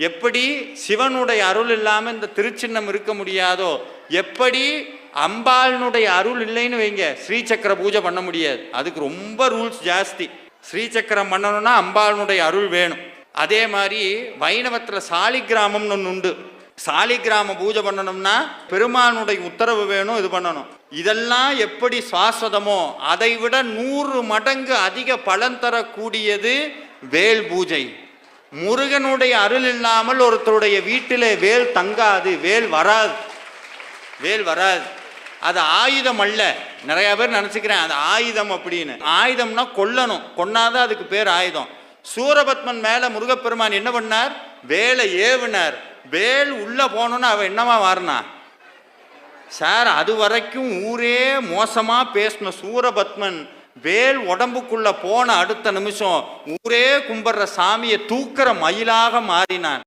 எப்படி சிவனுடைய அருள் இல்லாமல் இந்த திருச்சின்னம் இருக்க முடியாதோ, எப்படி அம்பாளுடைய அருள் இல்லைன்னு வைங்க ஸ்ரீசக்கர பூஜை பண்ண முடியாது. அதுக்கு ரொம்ப ரூல்ஸ் ஜாஸ்தி. ஸ்ரீசக்கரம் பண்ணணும்னா அம்பாளுடைய அருள் வேணும். அதே மாதிரி வைணவத்தில் சாலிகிராமம்னு ஒன்று உண்டு. சாலிகிராம பூஜை பண்ணணும்னா பெருமானுடைய உத்தரவு வேணும், இது பண்ணணும். இதெல்லாம் எப்படி சாஸ்வதமோ அதை விட 100 மடங்கு அதிக பலன் தரக்கூடியது வேல் பூஜை. முருகனுடைய அருள் இல்லாமல் ஒருத்தருடைய வீட்டிலே வேல் தங்காது, வேல் வராது, வேல் வராது. அது ஆயுதம் அல்ல. நிறைய பேர் நினச்சிக்கிறேன் அது ஆயுதம் அப்படின்னு. ஆயுதம்னா கொல்லணும், கொன்னாதான் அதுக்கு பேர் ஆயுதம். சூரபத்மன் மேலே முருகப்பெருமான் என்ன பண்ணார்? வேலை ஏவினார். வேல் உள்ள போனோன்னு அவன் என்னவா மாறினா சார்? அது வரைக்கும் ஊரே மோசமா பேசின சூரபத்மன் வேல் உடம்புக்குள்ள போன அடுத்த நிமிஷம் ஊரே கும்பிட்ற சாமியை தூக்குற மயிலாக மாறினான்.